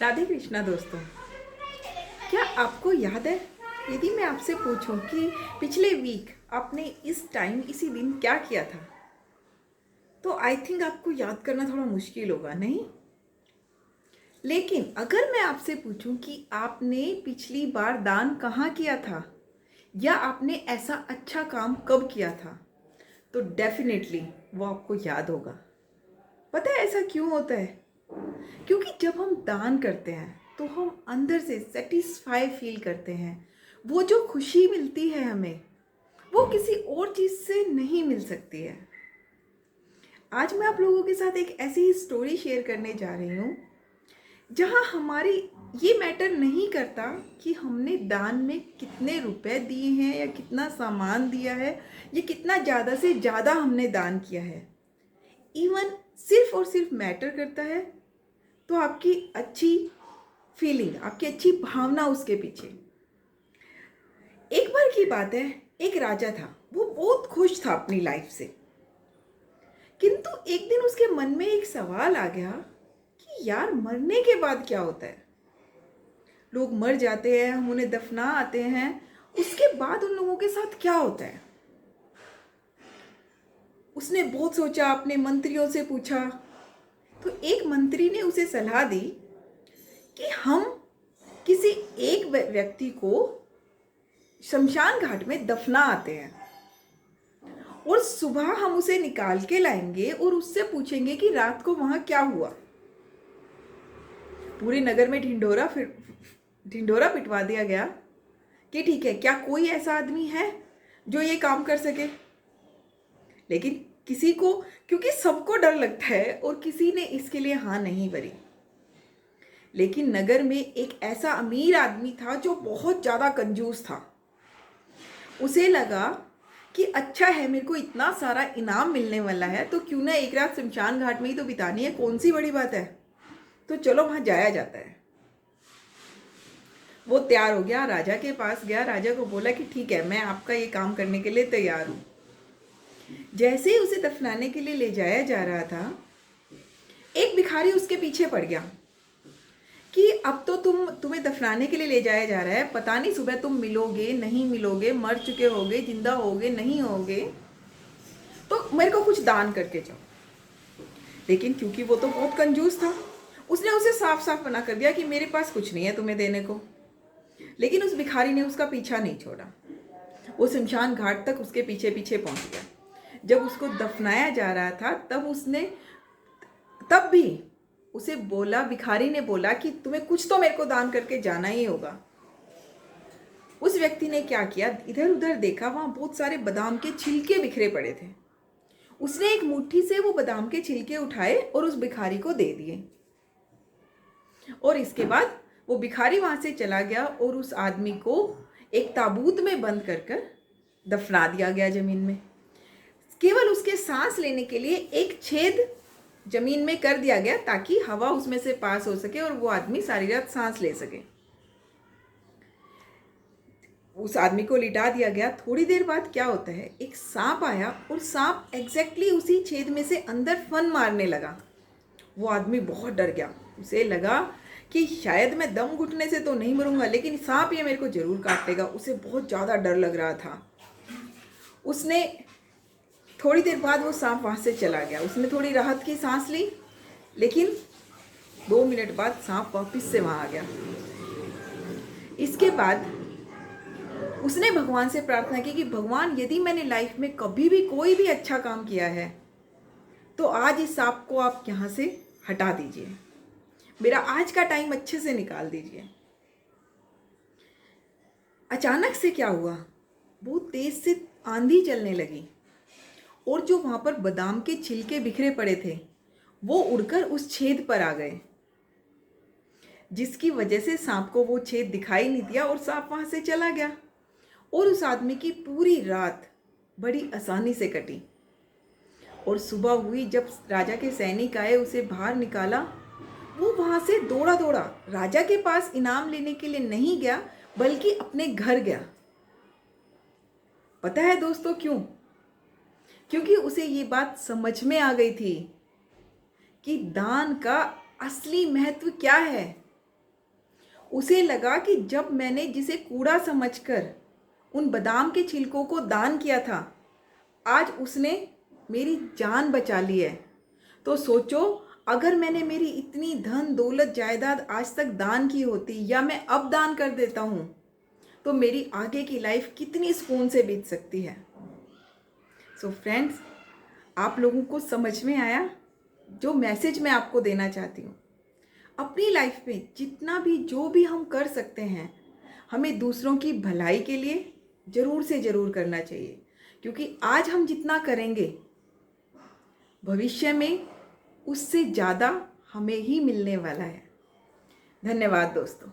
राधे कृष्णा दोस्तों। क्या आपको याद है, यदि मैं आपसे पूछूं कि पिछले वीक आपने इस टाइम इसी दिन क्या किया था, तो आई थिंक आपको याद करना थोड़ा मुश्किल होगा, नहीं? लेकिन अगर मैं आपसे पूछूं कि आपने पिछली बार दान कहाँ किया था, या आपने ऐसा अच्छा काम कब किया था, तो डेफिनेटली वो आपको याद होगा। पता है ऐसा क्यों होता है? क्योंकि जब हम दान करते हैं तो हम अंदर से सेटिस्फाई फील करते हैं। वो जो खुशी मिलती है हमें, वो किसी और चीज़ से नहीं मिल सकती है। आज मैं आप लोगों के साथ एक ऐसी ही स्टोरी शेयर करने जा रही हूँ जहाँ हमारी ये मैटर नहीं करता कि हमने दान में कितने रुपए दिए हैं या कितना सामान दिया है या कितना ज़्यादा से ज़्यादा हमने दान किया है। इवन सिर्फ और सिर्फ मैटर करता है तो आपकी अच्छी फीलिंग, आपकी अच्छी भावना उसके पीछे। एक बार की बात है, एक राजा था। वो बहुत खुश था अपनी लाइफ से, किंतु एक दिन उसके मन में एक सवाल आ गया कि यार, मरने के बाद क्या होता है? लोग मर जाते हैं, हम उन्हें दफना आते हैं, उसके बाद उन लोगों के साथ क्या होता है? उसने बहुत सोचा, अपने मंत्रियों से पूछा, तो एक मंत्री ने उसे सलाह दी कि हम किसी एक व्यक्ति को शमशान घाट में दफना आते हैं और सुबह हम उसे निकाल के लाएंगे और उससे पूछेंगे कि रात को वहां क्या हुआ। पूरे नगर में ढिंढोरा पिटवा दिया गया कि ठीक है, क्या कोई ऐसा आदमी है जो ये काम कर सके? लेकिन किसी को, क्योंकि सबको डर लगता है, और किसी ने इसके लिए हाँ नहीं भरी। लेकिन नगर में एक ऐसा अमीर आदमी था जो बहुत ज्यादा कंजूस था। उसे लगा कि अच्छा है, मेरे को इतना सारा इनाम मिलने वाला है, तो क्यों ना एक रात शमशान घाट में ही तो बितानी है, कौन सी बड़ी बात है। तो चलो वहां जाया जाता है। वो तैयार हो गया, राजा के पास गया, राजा को बोला कि ठीक है, मैं आपका ये काम करने के लिए तैयार हूं। जैसे ही उसे दफनाने के लिए ले जाया जा रहा था, एक भिखारी उसके पीछे पड़ गया कि अब तो तुम्हें दफनाने के लिए ले जाया जा रहा है, पता नहीं सुबह तुम मिलोगे नहीं मिलोगे, मर चुके होगे, जिंदा होगे नहीं होगे, तो मेरे को कुछ दान करके जाओ। लेकिन क्योंकि वो तो बहुत कंजूस था, उसने उसे साफ साफ मना कर दिया कि मेरे पास कुछ नहीं है तुम्हें देने को। लेकिन उस भिखारी ने उसका पीछा नहीं छोड़ा। वो शमशान घाट तक उसके पीछे पीछे पहुंच गया। जब उसको दफनाया जा रहा था, तब भी उसे बोला, भिखारी ने बोला कि तुम्हें कुछ तो मेरे को दान करके जाना ही होगा। उस व्यक्ति ने क्या किया, इधर उधर देखा, वहां बहुत सारे बादाम के छिलके बिखरे पड़े थे। उसने एक मुट्ठी से वो बादाम के छिलके उठाए और उस भिखारी को दे दिए। और इसके बाद वो भिखारी वहां से चला गया और उस आदमी को एक ताबूत में बंद कर कर दफना दिया गया जमीन में। केवल उसके सांस लेने के लिए एक छेद जमीन में कर दिया गया ताकि हवा उसमें से पास हो सके और वो आदमी सारी रात सांस ले सके। उस आदमी को लिटा दिया गया। थोड़ी देर बाद क्या होता है, एक सांप आया और सांप एग्जैक्टली उसी छेद में से अंदर फन मारने लगा। वो आदमी बहुत डर गया। उसे लगा कि शायद मैं दम घुटने से तो नहीं मरूंगा, लेकिन सांप ये मेरे को जरूर काट लेगा। उसे बहुत ज़्यादा डर लग रहा था। उसने थोड़ी देर बाद वो सांप वहाँ से चला गया। उसने थोड़ी राहत की सांस ली, लेकिन 2 मिनट बाद सांप वापस से वहाँ आ गया। इसके बाद उसने भगवान से प्रार्थना की कि भगवान, यदि मैंने लाइफ में कभी भी कोई भी अच्छा काम किया है तो आज इस सांप को आप यहाँ से हटा दीजिए, मेरा आज का टाइम अच्छे से निकाल दीजिए। अचानक से क्या हुआ, बहुत तेज से आंधी चलने लगी और जो वहां पर बादाम के छिलके बिखरे पड़े थे वो उड़कर उस छेद पर आ गए, जिसकी वजह से सांप को वो छेद दिखाई नहीं दिया और सांप वहां से चला गया। और उस आदमी की पूरी रात बड़ी आसानी से कटी। और सुबह हुई, जब राजा के सैनिक आए, उसे बाहर निकाला। वो वहां से दौड़ा दौड़ा राजा के पास इनाम लेने के लिए नहीं गया, बल्कि अपने घर गया। पता है दोस्तों क्यों? क्योंकि उसे ये बात समझ में आ गई थी कि दान का असली महत्व क्या है। उसे लगा कि जब मैंने जिसे कूड़ा समझकर उन बादाम के छिलकों को दान किया था, आज उसने मेरी जान बचा ली है। तो सोचो, अगर मैंने मेरी इतनी धन दौलत जायदाद आज तक दान की होती या मैं अब दान कर देता हूँ, तो मेरी आगे की लाइफ कितनी सुकून से बीत सकती है। सो फ्रेंड्स, आप लोगों को समझ में आया जो मैसेज मैं आपको देना चाहती हूँ? अपनी लाइफ में जितना भी जो भी हम कर सकते हैं, हमें दूसरों की भलाई के लिए ज़रूर से ज़रूर करना चाहिए, क्योंकि आज हम जितना करेंगे भविष्य में उससे ज़्यादा हमें ही मिलने वाला है। धन्यवाद दोस्तों।